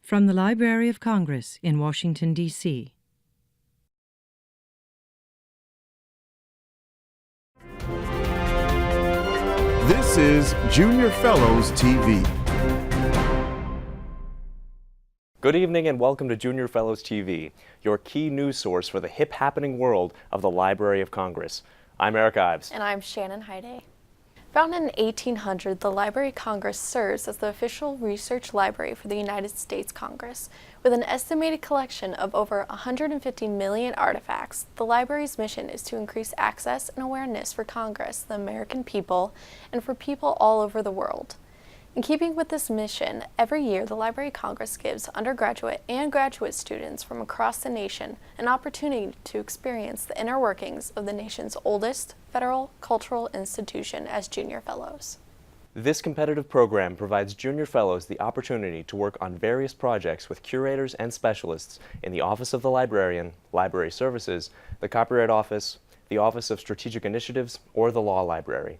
From the Library of Congress in Washington, D.C. This is Junior Fellows TV. Good evening and welcome to Junior Fellows TV, your key news source for the hip happening world of the Library of Congress. I'm Eric Ives. And I'm Shannon Heide. Founded in 1800, the Library of Congress serves as the official research library for the United States Congress. With an estimated collection of over 150 million artifacts, the library's mission is to increase access and awareness for Congress, the American people, and for people all over the world. In keeping with this mission, every year the Library of Congress gives undergraduate and graduate students from across the nation an opportunity to experience the inner workings of the nation's oldest federal cultural institution as Junior Fellows. This competitive program provides Junior Fellows the opportunity to work on various projects with curators and specialists in the Office of the Librarian, Library Services, the Copyright Office, the Office of Strategic Initiatives, or the Law Library.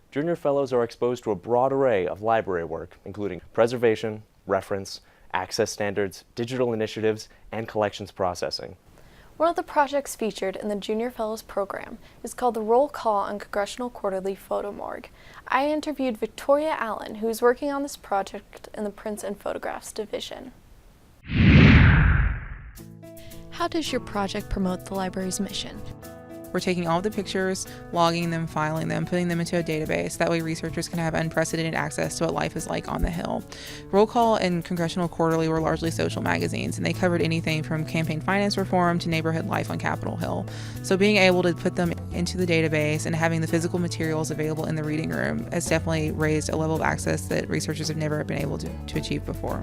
Junior Fellows are exposed to a broad array of library work, including preservation, reference, access standards, digital initiatives, and collections processing. One of the projects featured in the Junior Fellows program is called the Roll Call on Congressional Quarterly Photo Morgue. I interviewed Victoria Allen, who is working on this project in the Prints and Photographs division. How does your project promote the library's mission? We're taking all of the pictures, logging them, filing them, putting them into a database. That way researchers can have unprecedented access to what life is like on the Hill. Roll Call and Congressional Quarterly were largely social magazines, and they covered anything from campaign finance reform to neighborhood life on Capitol Hill. So being able to put them into the database and having the physical materials available in the reading room has definitely raised a level of access that researchers have never been able to achieve before.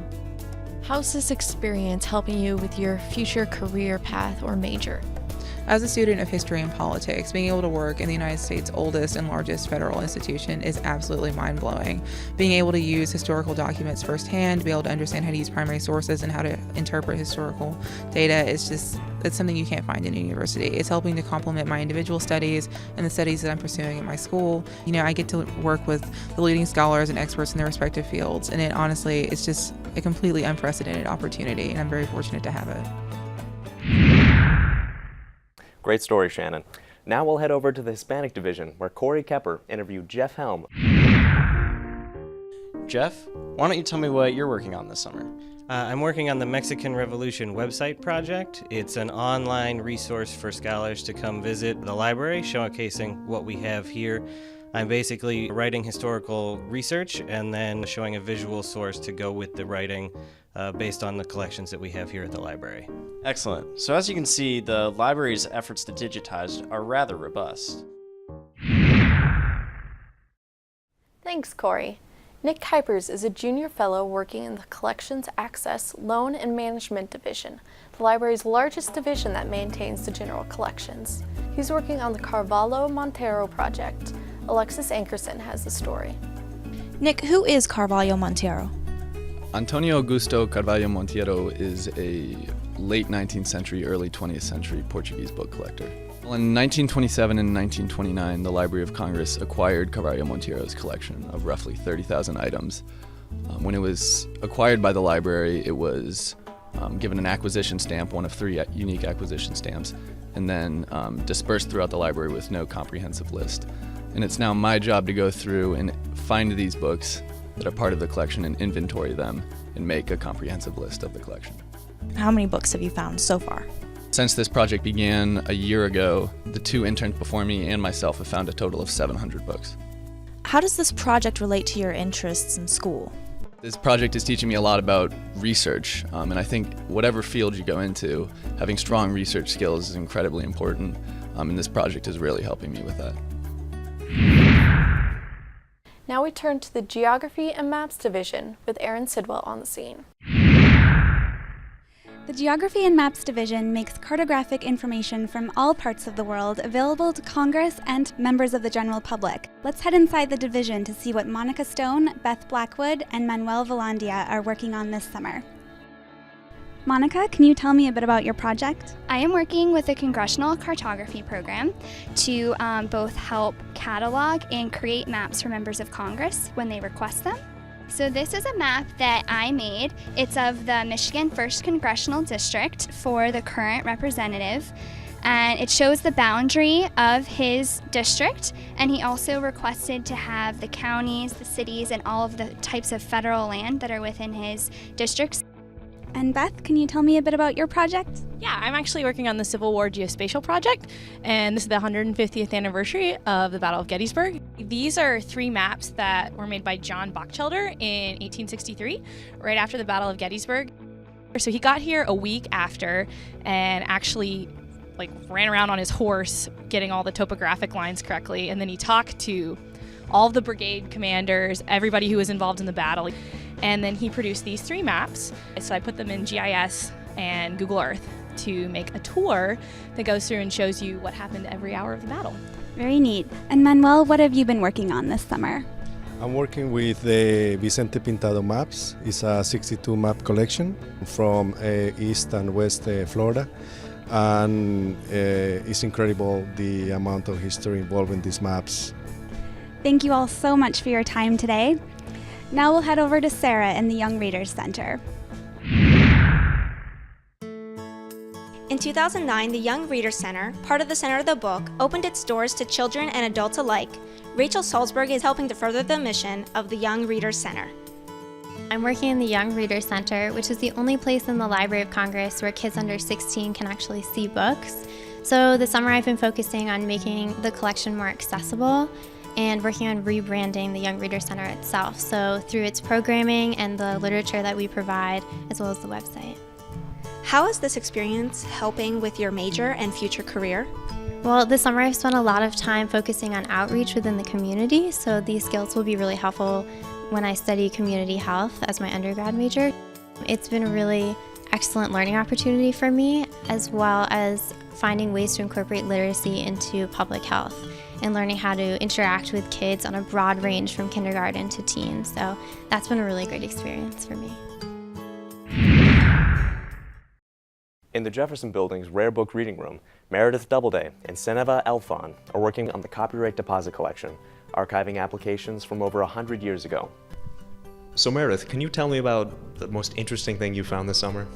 How's this experience helping you with your future career path or major? As a student of history and politics, being able to work in the United States' oldest and largest federal institution is absolutely mind-blowing. Being able to use historical documents firsthand, to be able to understand how to use primary sources and how to interpret historical data it's something you can't find in a university. It's helping to complement my individual studies and the studies that I'm pursuing at my school. You know, I get to work with the leading scholars and experts in their respective fields, and it's just a completely unprecedented opportunity, and I'm very fortunate to have it. Great story, Shannon. Now we'll head over to the Hispanic Division, where Corey Kepper interviewed Jeff Helm. Jeff, why don't you tell me what you're working on this summer? I'm working on the Mexican Revolution website project. It's an online resource for scholars to come visit the library, showcasing what we have here. I'm basically writing historical research and then showing a visual source to go with the writing based on the collections that we have here at the library. Excellent. So as you can see, the library's efforts to digitize are rather robust. Thanks, Corey. Nick Kuipers is a junior fellow working in the Collections Access, Loan, and Management Division, the library's largest division that maintains the general collections. He's working on the Carvalho Monteiro project. Alexis Ankerson has the story. Nick, who is Carvalho Monteiro? Antonio Augusto Carvalho Monteiro is a late 19th century, early 20th century Portuguese book collector. Well, in 1927 and 1929, the Library of Congress acquired Carvalho Monteiro's collection of roughly 30,000 items. When it was acquired by the library, it was given an acquisition stamp, one of 3 unique acquisition stamps, and then dispersed throughout the library with no comprehensive list. And it's now my job to go through and find these books that are part of the collection and inventory them and make a comprehensive list of the collection. How many books have you found so far? Since this project began a year ago, the 2 interns before me and myself have found a total of 700 books. How does this project relate to your interests in school? This project is teaching me a lot about research, and I think whatever field you go into, having strong research skills is incredibly important, and this project is really helping me with that. Now we turn to the Geography and Maps Division with Erin Sidwell on the scene. The Geography and Maps Division makes cartographic information from all parts of the world available to Congress and members of the general public. Let's head inside the division to see what Monica Stone, Beth Blackwood, and Manuel Velandia are working on this summer. Monica, can you tell me a bit about your project? I am working with the Congressional Cartography Program to both help catalog and create maps for members of Congress when they request them. So this is a map that I made. It's of the Michigan 1st Congressional District for the current representative. And it shows the boundary of his district, and he also requested to have the counties, the cities, and all of the types of federal land that are within his districts. And Beth, can you tell me a bit about your project? Yeah, I'm actually working on the Civil War Geospatial Project, and this is the 150th anniversary of the Battle of Gettysburg. These are 3 maps that were made by John Bachelder in 1863, right after the Battle of Gettysburg. So he got here a week after and actually ran around on his horse getting all the topographic lines correctly, and then he talked to all of the brigade commanders, everybody who was involved in the battle, and then he produced these 3 maps. So I put them in GIS and Google Earth to make a tour that goes through and shows you what happened every hour of the battle. Very neat. And Manuel, what have you been working on this summer? I'm working with the Vicente Pintado maps. It's a 62 map collection from East and West Florida. And it's incredible the amount of history involved in these maps. Thank you all so much for your time today. Now we'll head over to Sarah in the Young Readers Center. In 2009, the Young Readers Center, part of the Center of the Book, opened its doors to children and adults alike. Rachel Salzberg is helping to further the mission of the Young Readers Center. I'm working in the Young Readers Center, which is the only place in the Library of Congress where kids under 16 can actually see books. So this summer I've been focusing on making the collection more accessible and working on rebranding the Young Readers Center itself, so through its programming and the literature that we provide, as well as the website. How is this experience helping with your major and future career? Well, this summer I've spent a lot of time focusing on outreach within the community, so these skills will be really helpful when I study community health as my undergrad major. It's been a really excellent learning opportunity for me, as well as finding ways to incorporate literacy into public health and learning how to interact with kids on a broad range from kindergarten to teens. So that's been a really great experience for me. In the Jefferson Building's Rare Book Reading Room, Meredith Doubleday and Seneva Elfon are working on the Copyright Deposit Collection, archiving applications from over 100 years ago. So Meredith, can you tell me about the most interesting thing you found this summer?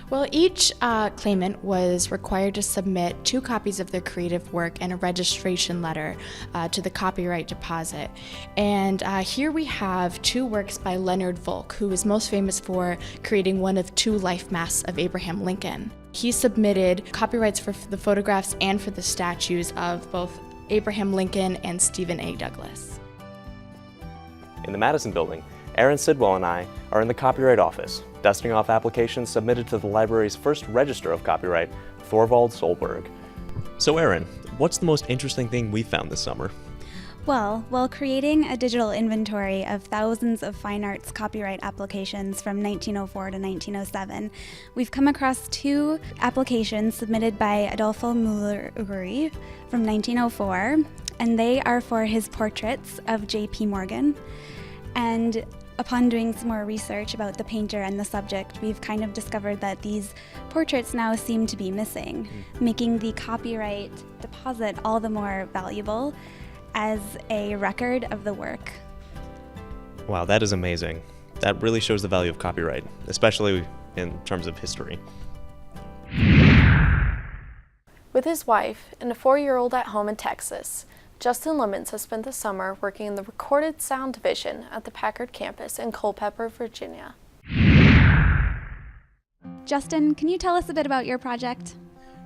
Well, each claimant was required to submit 2 copies of their creative work and a registration letter to the copyright deposit. And here we have 2 works by Leonard Volk, who is most famous for creating one of 2 life masks of Abraham Lincoln. He submitted copyrights for the photographs and for the statues of both Abraham Lincoln and Stephen A. Douglas. In the Madison Building, Aaron Sidwell and I are in the Copyright Office, dusting off applications submitted to the library's first register of copyright, Thorvald Solberg. So Aaron, what's the most interesting thing we found this summer? Well, while creating a digital inventory of thousands of fine arts copyright applications from 1904 to 1907, we've come across 2 applications submitted by Adolfo Muller-Uguri from 1904, and they are for his portraits of J.P. Morgan. And upon doing some more research about the painter and the subject, we've kind of discovered that these portraits now seem to be missing, making the copyright deposit all the more valuable as a record of the work. Wow, that is amazing. That really shows the value of copyright, especially in terms of history. With his wife and a 4-year-old at home in Texas, Justin Lemons has spent the summer working in the Recorded Sound Division at the Packard campus in Culpeper, Virginia. Justin, can you tell us a bit about your project?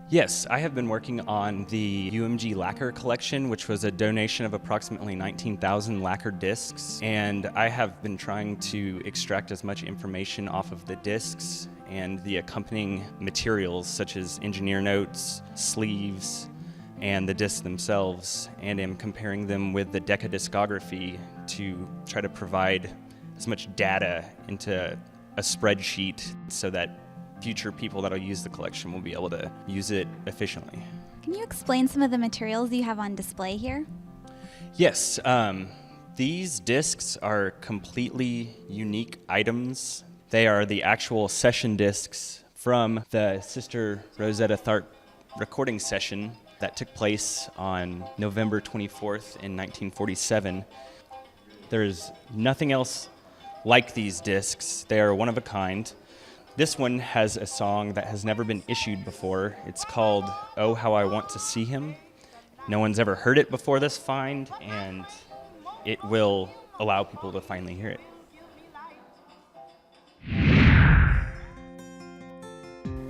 Yes, I have been working on the UMG Lacquer Collection, which was a donation of approximately 19,000 lacquer discs, and I have been trying to extract as much information off of the discs and the accompanying materials such as engineer notes, sleeves, and the discs themselves, and am comparing them with the Decca discography to try to provide as much data into a spreadsheet so that future people that will use the collection will be able to use it efficiently. Can you explain some of the materials you have on display here? Yes, these discs are completely unique items. They are the actual session discs from the Sister Rosetta Tharpe recording session that took place on November 24th in 1947. There's nothing else like these discs. They are one of a kind. This one has a song that has never been issued before. It's called Oh How I Want to See Him. No one's ever heard it before this find, and it will allow people to finally hear it.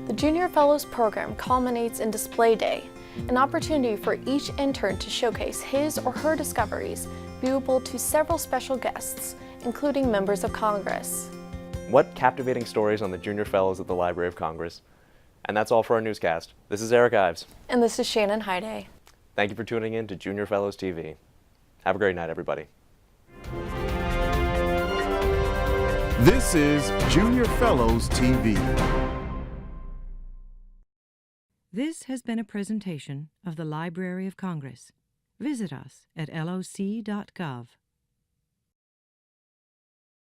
The Junior Fellows program culminates in Display Day, an opportunity for each intern to showcase his or her discoveries, viewable to several special guests, including members of Congress. What captivating stories on the Junior Fellows at the Library of Congress. And that's all for our newscast. This is Eric Ives. And this is Shannon Hyde. Thank you for tuning in to Junior Fellows TV. Have a great night, everybody. This is Junior Fellows TV. This has been a presentation of the Library of Congress. Visit us at loc.gov.